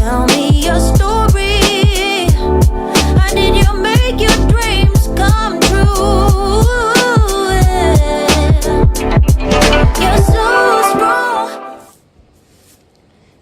Tell me your story. I need you make your dreams come true. Yeah. You're so strong.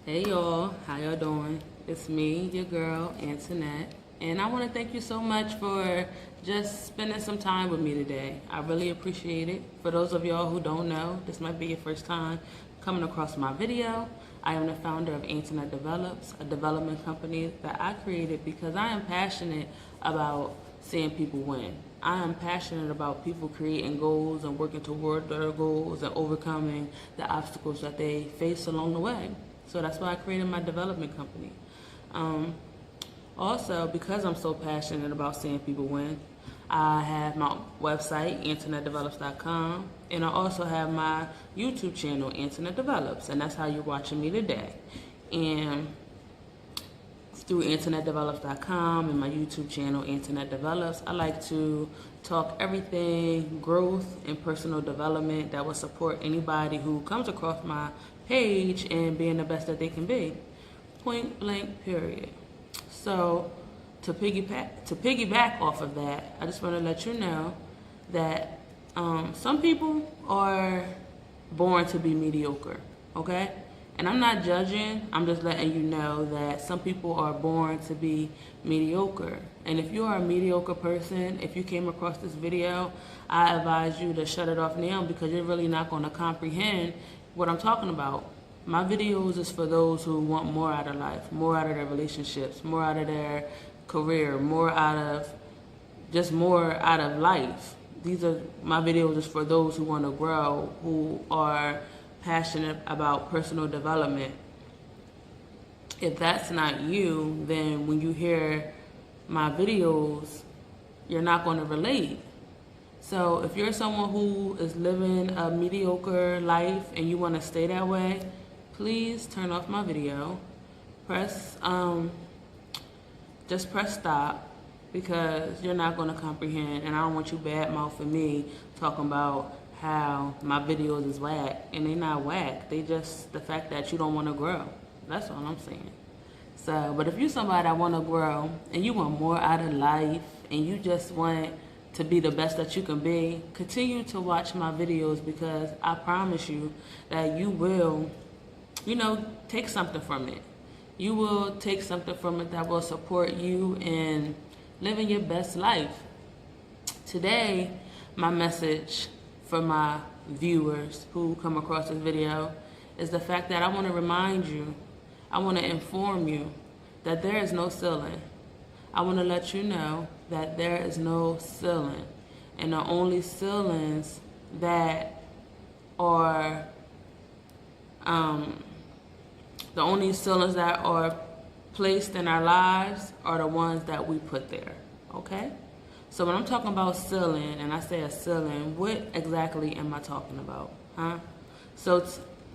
Hey y'all, how y'all doing? It's me, your girl, Antoinette, and I want to thank you so much for just spending some time with me today. I really appreciate it. For those of y'all who don't know, this might be your first time coming across my video. I am the founder of Antoinette Develops, a development company that I created because I am passionate about seeing people win. I am passionate about people creating goals and working toward their goals and overcoming the obstacles that they face along the way. So that's why I created my development company. Also, because I'm so passionate about seeing people win, I have my website, AntoinetteDevelops.com, and I also have my YouTube channel, Antoinette Develops, and that's how you're watching me today. And through AntoinetteDevelops.com and my YouTube channel, Antoinette Develops, I like to talk everything growth and personal development that will support anybody who comes across my page and being the best that they can be. Point blank, period. So to piggyback off of that, I just want to let you know that some people are born to be mediocre, okay? And I'm not judging, I'm just letting you know that some people are born to be mediocre. And if you are a mediocre person, if you came across this video, I advise you to shut it off now because you're really not going to comprehend what I'm talking about. My videos is for those who want more out of life, more out of their relationships, more out of their career, more out of life. These are my videos is for those who want to grow, who are passionate about personal development. If that's not you, then when you hear my videos, you're not going to relate. So if you're someone who is living a mediocre life and you want to stay that way, please turn off my video. Just press stop because you're not going to comprehend, and I don't want you bad-mouthing me talking about how my videos is whack, and they're not whack. They just the fact that you don't want to grow. That's all I'm saying. So, but if you're somebody that want to grow and you want more out of life and you just want to be the best that you can be, continue to watch my videos because I promise you that you will, take something from it. You will take something from it that will support you in living your best life. Today, my message for my viewers who come across this video is the fact that I want to remind you, I want to inform you that there is no ceiling. I want to let you know that there is no ceiling. And the only ceilings that are placed in our lives are the ones that we put there, okay? So when I'm talking about ceiling and I say a ceiling, what exactly am I talking about, huh? So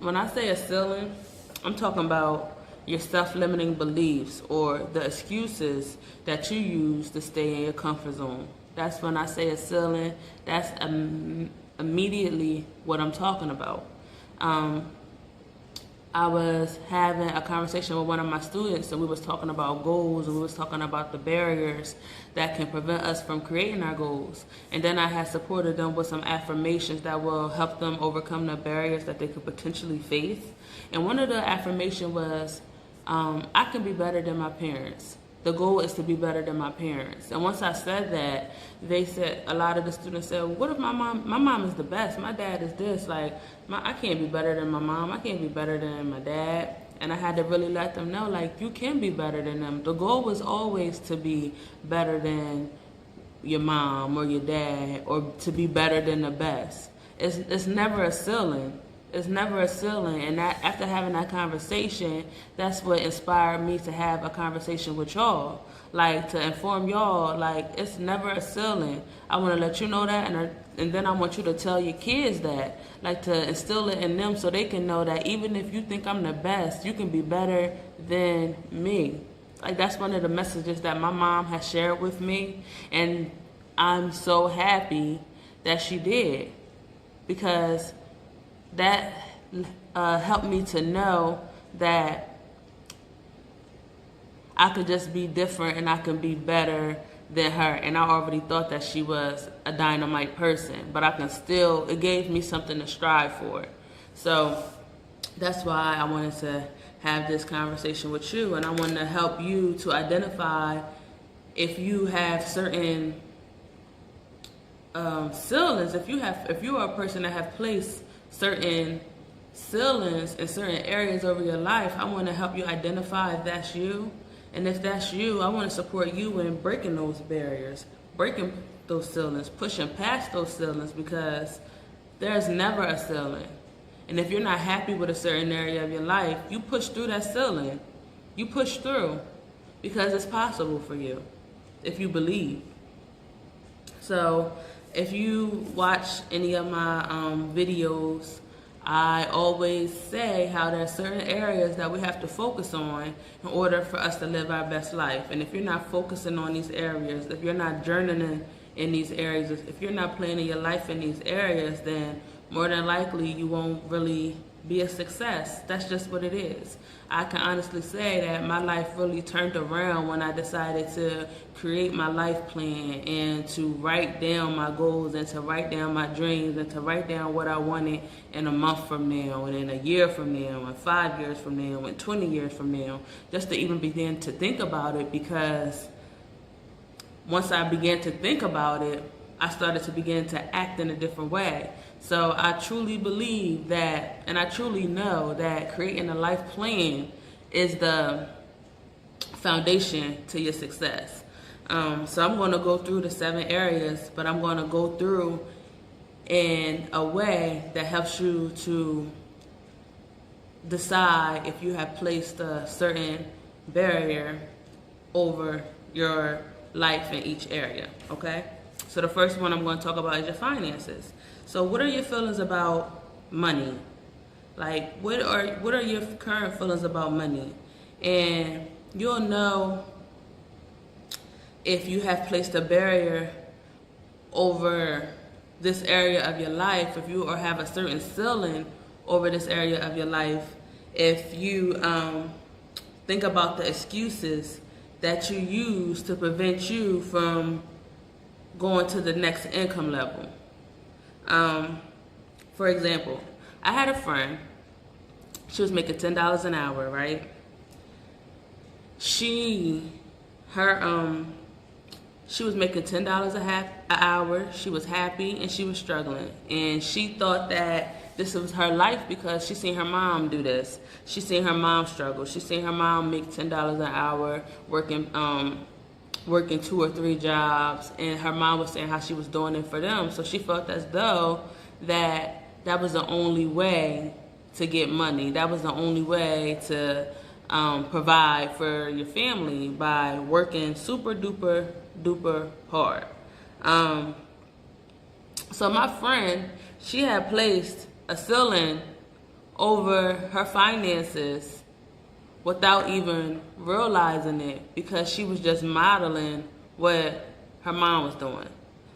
when I say a ceiling, I'm talking about your self-limiting beliefs or the excuses that you use to stay in your comfort zone. That's when I say a ceiling, that's immediately what I'm talking about. I was having a conversation with one of my students and we was talking about goals and we was talking about the barriers that can prevent us from creating our goals. And then I had supported them with some affirmations that will help them overcome the barriers that they could potentially face. And one of the affirmations was, I can be better than my parents. The goal is to be better than my parents. And once I said that, a lot of the students said, well, what if my mom is the best, my dad is this, I can't be better than my mom, I can't be better than my dad. And I had to really let them know, you can be better than them. The goal was always to be better than your mom or your dad, or to be better than the best. It's never a ceiling. It's never a ceiling, and that after having that conversation, that's what inspired me to have a conversation with y'all, to inform y'all, it's never a ceiling. I want to let you know that, and then I want you to tell your kids that, to instill it in them so they can know that even if you think I'm the best, you can be better than me. That's one of the messages that my mom has shared with me, and I'm so happy that she did, because that helped me to know that I could just be different and I can be better than her. And I already thought that she was a dynamite person, but I can still, it gave me something to strive for. So that's why I wanted to have this conversation with you, and I want to help you to identify if you have certain ceilings. If you are a person that have placed certain ceilings in certain areas over your life, I want to help you identify if that's you. And if that's you, I want to support you in breaking those barriers, breaking those ceilings, pushing past those ceilings, because there's never a ceiling. And if you're not happy with a certain area of your life, you push through that ceiling. You push through, because it's possible for you if you believe. So if you watch any of my videos, I always say how there's certain areas that we have to focus on in order for us to live our best life. And if you're not focusing on these areas, if you're not journaling in these areas, if you're not planning your life in these areas, then more than likely you won't really be a success. That's just what it is. I can honestly say that my life really turned around when I decided to create my life plan and to write down my goals and to write down my dreams and to write down what I wanted in a month from now and in a year from now and 5 years from now and 20 years from now, just to even begin to think about it. Because once I began to think about it, I started to begin to act in a different way. So I truly believe that, and I truly know that creating a life plan is the foundation to your success. So I'm going to go through the 7 areas, but I'm going to go through in a way that helps you to decide if you have placed a certain barrier over your life in each area, okay? So the first one I'm going to talk about is your finances. So what are your feelings about money? Like, what are your current feelings about money? And you'll know if you have placed a barrier over this area of your life, if you or have a certain ceiling over this area of your life, if you think about the excuses that you use to prevent you from going to the next income level. For example, I had a friend, she was making $10 an hour, right? She was making $10 an hour, she was happy, and she was struggling. And she thought that this was her life because she seen her mom do this. She seen her mom struggle. She seen her mom make $10 an hour, working 2 or 3 jobs, and her mom was saying how she was doing it for them. So she felt as though that was the only way to get money. That was the only way to provide for your family, by working super duper duper hard. So my friend, she had placed a ceiling over her finances without even realizing it, because she was just modeling what her mom was doing.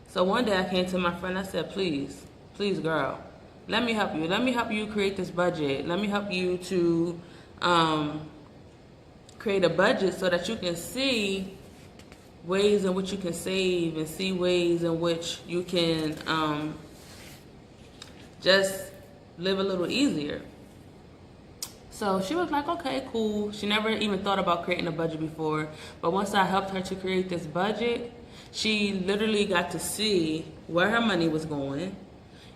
So one day I came to my friend, I said, please girl, let me help you. Let me help you create this budget. Let me help you to create a budget so that you can see ways in which you can save and see ways in which you can just live a little easier. So she was like, okay, cool. She never even thought about creating a budget before. But once I helped her to create this budget, she literally got to see where her money was going.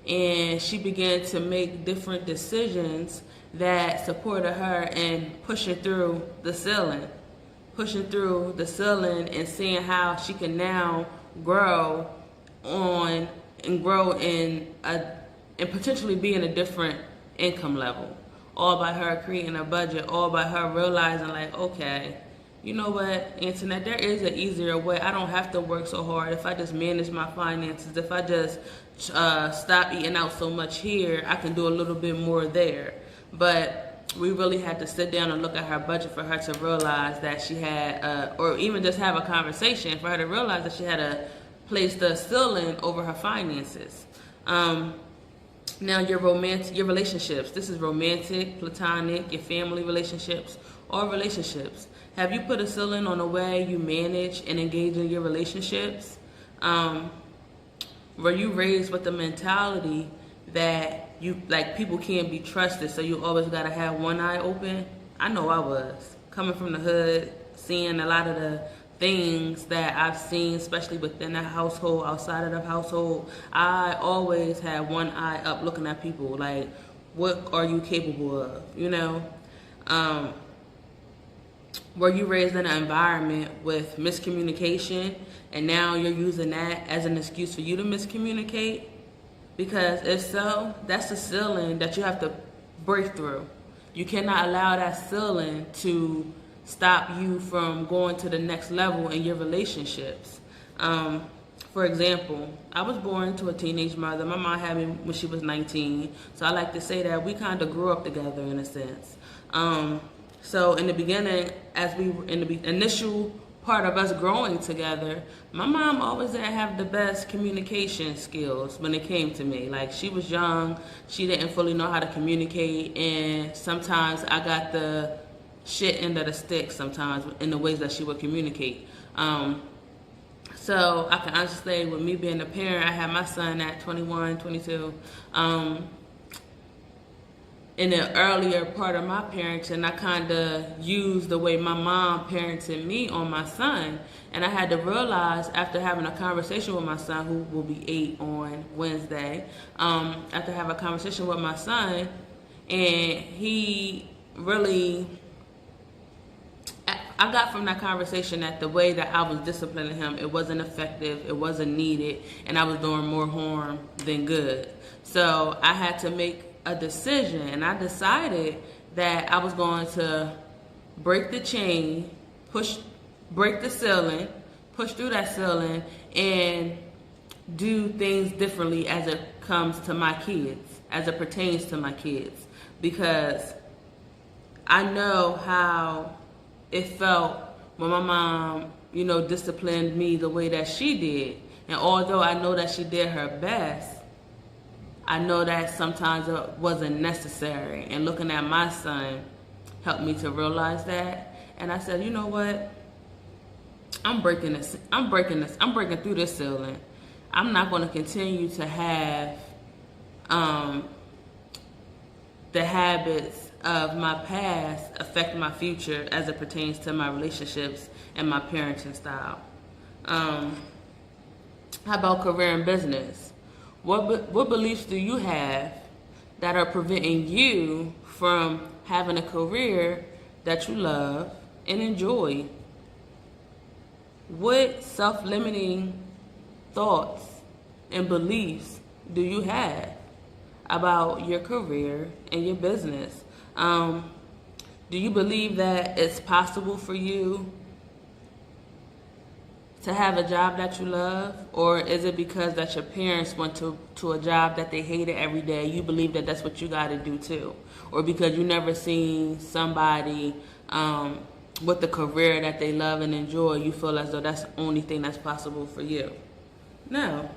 And she began to make different decisions that supported her in pushing through the ceiling. Pushing through the ceiling and seeing how she can now grow on and grow in and potentially be in a different income level. All by her creating a budget, all by her realizing, like, okay, you know what, Antoinette, there is an easier way. I don't have to work so hard. If I just manage my finances, if I just stop eating out so much here, I can do a little bit more there. But we really had to sit down and look at her budget for her to realize that she had, or even just have a conversation for her to realize that she had placed a ceiling over her finances. Now your relationships, this is romantic, platonic, your family relationships, or relationships. Have you put a ceiling on the way you manage and engage in your relationships? Were you raised with the mentality that you like people can't be trusted, so you always gotta have one eye open? I know I was. Coming from the hood, seeing a lot of the things that I've seen, especially within the household, outside of the household, I always had one eye up looking at people like, what are you capable of, you know? Were you raised in an environment with miscommunication and now you're using that as an excuse for you to miscommunicate? Because if so, that's a ceiling that you have to break through. You cannot allow that ceiling to stop you from going to the next level in your relationships. For example, I was born to a teenage mother. My mom had me when she was 19. So I like to say that we kind of grew up together in a sense. So in the beginning, in the initial part of us growing together, my mom always didn't have the best communication skills when it came to me. Like, she was young, she didn't fully know how to communicate, and sometimes I got the shit end of the stick sometimes in the ways that she would communicate. So I can honestly say, with me being a parent, I had my son at 21, 22. In the earlier part of my parenting, I kind of used the way my mom parented me on my son. And I had to realize, after having a conversation with my son, who will be 8 on Wednesday, after having a conversation with my son, and he really, I got from that conversation that the way that I was disciplining him, it wasn't effective, it wasn't needed, and I was doing more harm than good. So I had to make a decision, and I decided that I was going to break the chain, break the ceiling, push through that ceiling, and do things differently as it comes to my kids, as it pertains to my kids, because I know how it felt when my mom, disciplined me the way that she did. And although I know that she did her best, I know that sometimes it wasn't necessary. And looking at my son helped me to realize that. And I said, you know what? I'm breaking through this ceiling. I'm not going to continue to have the habits of my past affect my future as it pertains to my relationships and my parenting style. How about career and business? What beliefs do you have that are preventing you from having a career that you love and enjoy? What self-limiting thoughts and beliefs do you have about your career and your business? Do you believe that it's possible for you to have a job that you love? Or is it because that your parents went to a job that they hated every day, you believe that that's what you got to do too? Or because you never seen somebody with a career that they love and enjoy, you feel as though that's the only thing that's possible for you? No.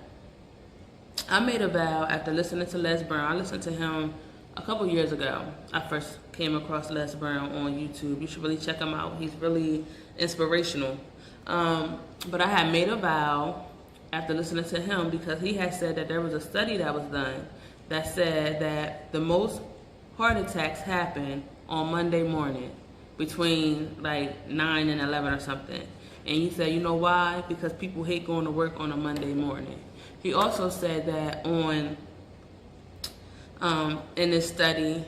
I made a vow after listening to Les Brown. I listened to him a couple years ago. I first came across Les Brown on YouTube. You should really check him out. He's really inspirational. But I had made a vow after listening to him, because he had said that there was a study that was done that said that the most heart attacks happen on Monday morning between like 9 and 11 or something. And he said, you know why? Because people hate going to work on a Monday morning. He also said that in this study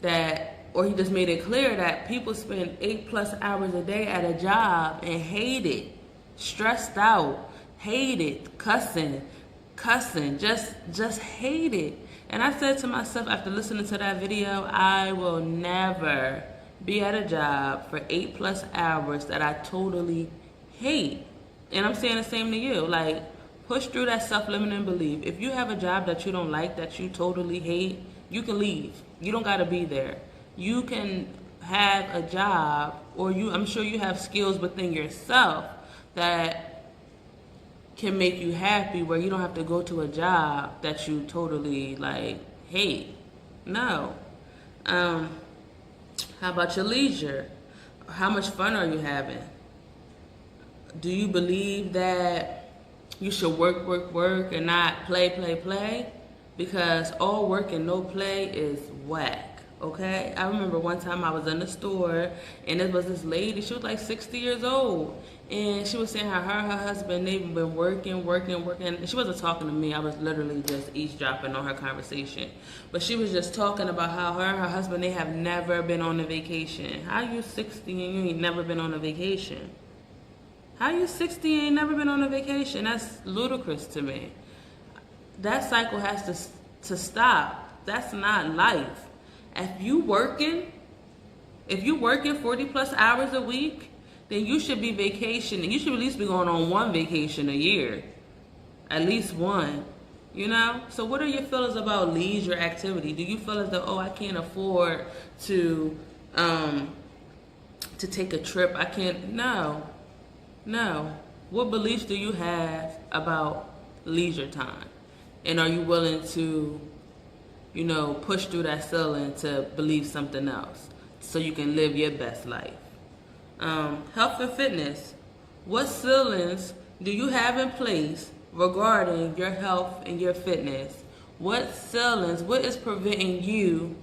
he just made it clear that people spend 8+ hours a day at a job and hate it, stressed out, hate it, cussing, just hate it. And I said to myself after listening to that video, I will never be at a job for 8+ hours that I totally hate. And I'm saying the same to you. Like, push through that self-limiting belief. If you have a job that you don't like, that you totally hate, you can leave. You don't got to be there. You can have a job, or I'm sure you have skills within yourself that can make you happy, where you don't have to go to a job that you totally hate. No. How about your leisure? How much fun are you having? Do you believe that you should work, and not play? Because all work and no play is whack, okay? I remember one time I was in the store, and there was this lady, she was like 60 years old, and she was saying how her and her husband, they've been working. And she wasn't talking to me, I was literally just eavesdropping on her conversation. But she was just talking about how her and her husband, they have never been on a vacation. How you 60 and you ain't never been on a vacation? How you 60 and ain't never been on a vacation? That's ludicrous to me. That cycle has to stop. That's not life. If you working 40 plus hours a week, then you should be vacationing. You should at least be going on one vacation a year. At least one. You know? So what are your feelings about leisure activity? Do you feel as though, oh, I can't afford to take a trip? I can't. No. What beliefs do you have about leisure time? And are you willing to, push through that ceiling to believe something else so you can live your best life? Health and fitness. What ceilings do you have in place regarding your health and your fitness? What ceilings, what is preventing you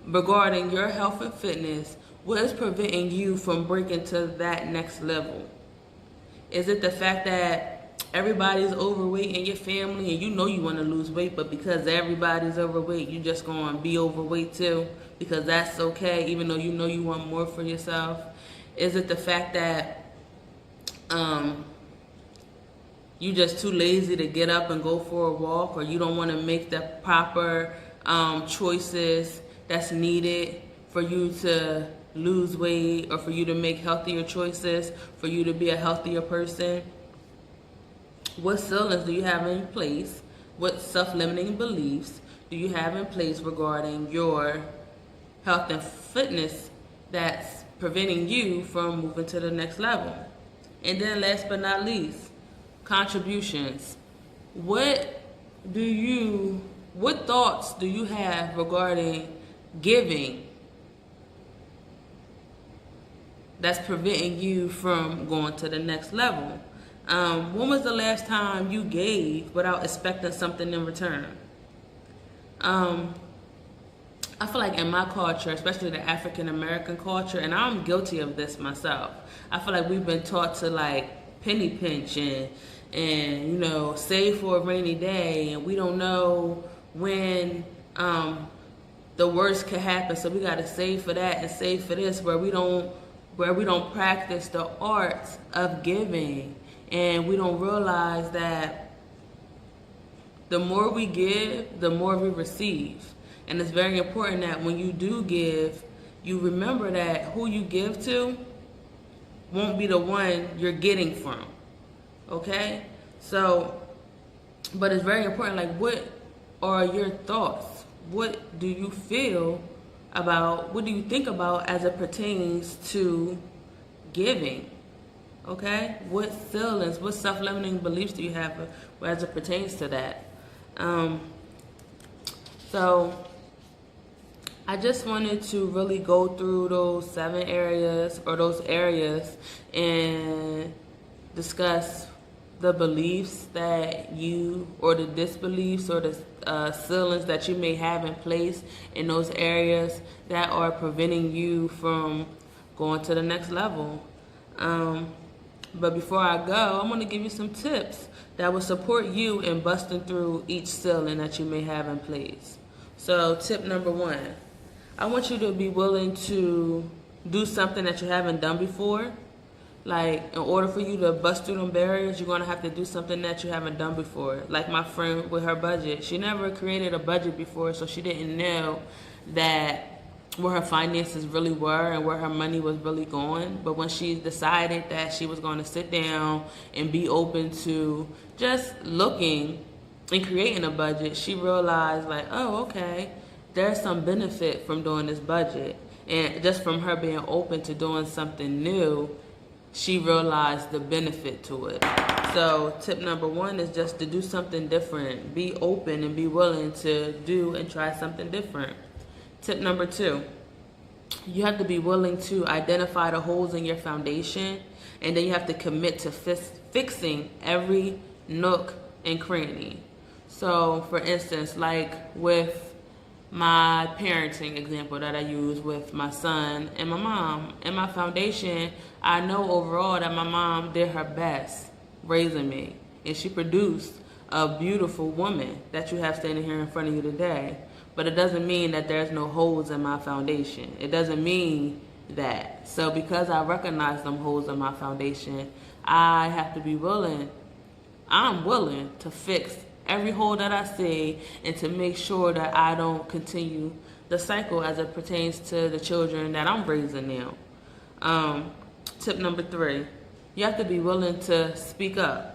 regarding your health and fitness? What is preventing you from breaking to that next level? Is it the fact that everybody's overweight in your family and you know you want to lose weight, but because everybody's overweight, you just going to be overweight too because that's okay, even though you know you want more for yourself? Is it the fact that you just too lazy to get up and go for a walk, or you don't want to make the proper choices that's needed for you to lose weight, or for you to make healthier choices, for you to be a healthier person? What ceilings do you have in place? What self-limiting beliefs do you have in place regarding your health and fitness that's preventing you from moving to the next level? And then last but not least, contributions. What thoughts do you have regarding giving that's preventing you from going to the next level? When was the last time you gave without expecting something in return? I feel like in my culture, especially the African American culture, and I'm guilty of this myself, I feel like we've been taught to like penny pinch and save for a rainy day, and we don't know when the worst could happen, so we got to save for that and save for this, where we don't practice the art of giving. And we don't realize that the more we give, the more we receive. And it's very important that when you do give, you remember that who you give to won't be the one you're getting from. Okay? So, but it's very important, like, what are your thoughts? What do you feel about, what do you think about as it pertains to giving? Okay, what ceilings, what self-limiting beliefs do you have as it pertains to that? So I just wanted to really go through those 7 areas, or those areas, and discuss the beliefs that you, or the disbeliefs, or the ceilings that you may have in place in those areas that are preventing you from going to the next level. But before I go, I'm going to give you some tips that will support you in busting through each ceiling that you may have in place. So tip number 1, I want you to be willing to do something that you haven't done before. Like, in order for you to bust through them barriers, you're going to have to do something that you haven't done before. Like my friend with her budget. She never created a budget before, so she didn't know that where her finances really were and where her money was really going. But when she decided that she was going to sit down and be open to just looking and creating a budget, she realized, like, oh, okay, there's some benefit from doing this budget. And just from her being open to doing something new, she realized the benefit to it. So tip number 1 is just to do something different. Be open and be willing to do and try something different. Tip number 2, you have to be willing to identify the holes in your foundation, and then you have to commit to fixing every nook and cranny. So, for instance, like with my parenting example that I use with my son and my mom, in my foundation, I know overall that my mom did her best raising me, and she produced a beautiful woman that you have standing here in front of you today. But it doesn't mean that there's no holes in my foundation. It doesn't mean that. So because I recognize them holes in my foundation, I have to be willing, I'm willing to fix every hole that I see and to make sure that I don't continue the cycle as it pertains to the children that I'm raising now. Tip number 3, you have to be willing to speak up.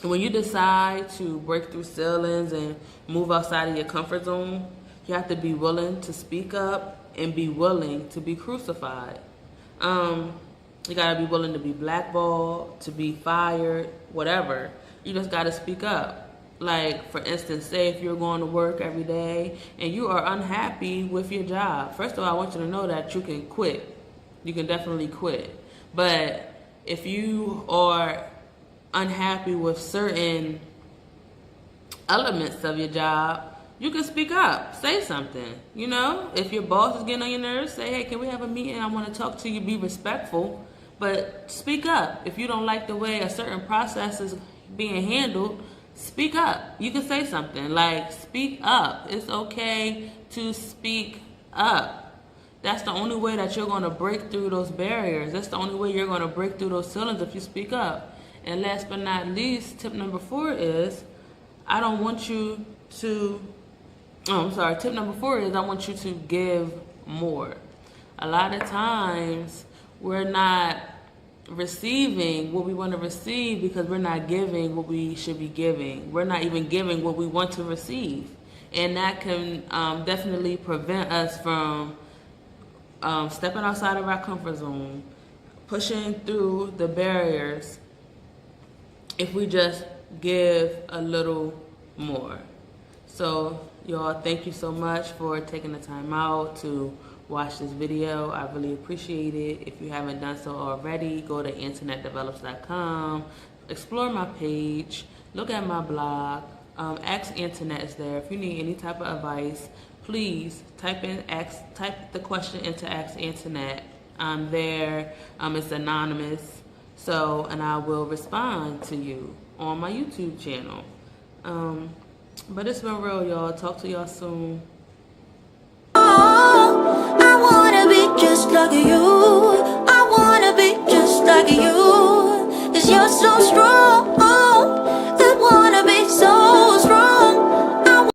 When you decide to break through ceilings and move outside of your comfort zone, you have to be willing to speak up and be willing to be crucified. You gotta be willing to be blackballed, to be fired, whatever. You just gotta speak up. Like, for instance, say if you're going to work every day and you are unhappy with your job. First of all, I want you to know that you can quit. You can definitely quit. But if you are unhappy with certain elements of your job, you can speak up, say something. You know, if your boss is getting on your nerves, say, hey, can we have a meeting? I want to talk to you. Be respectful, but speak up. If you don't like the way a certain process is being handled, speak up. You can say something like, speak up. It's okay to speak up. That's the only way that you're going to break through those barriers. That's the only way you're going to break through those ceilings, if you speak up. And last but not least, tip number 4 is, I don't want you to, tip number 4 is I want you to give more. A lot of times, we're not receiving what we want to receive because we're not giving what we should be giving. We're not even giving what we want to receive. And that can definitely prevent us from stepping outside of our comfort zone, pushing through the barriers, if we just give a little more. So, y'all, thank you so much for taking the time out to watch this video. I really appreciate it. If you haven't done so already, go to AntoinetteDevelops.com, explore my page, look at my blog. Ask Antoinette is there. If you need any type of advice, please type the question into Ask Antoinette. I'm there. It's anonymous. So, and I will respond to you on my YouTube channel. But it's been real, y'all. Talk to y'all soon. Oh, I wanna be just like you.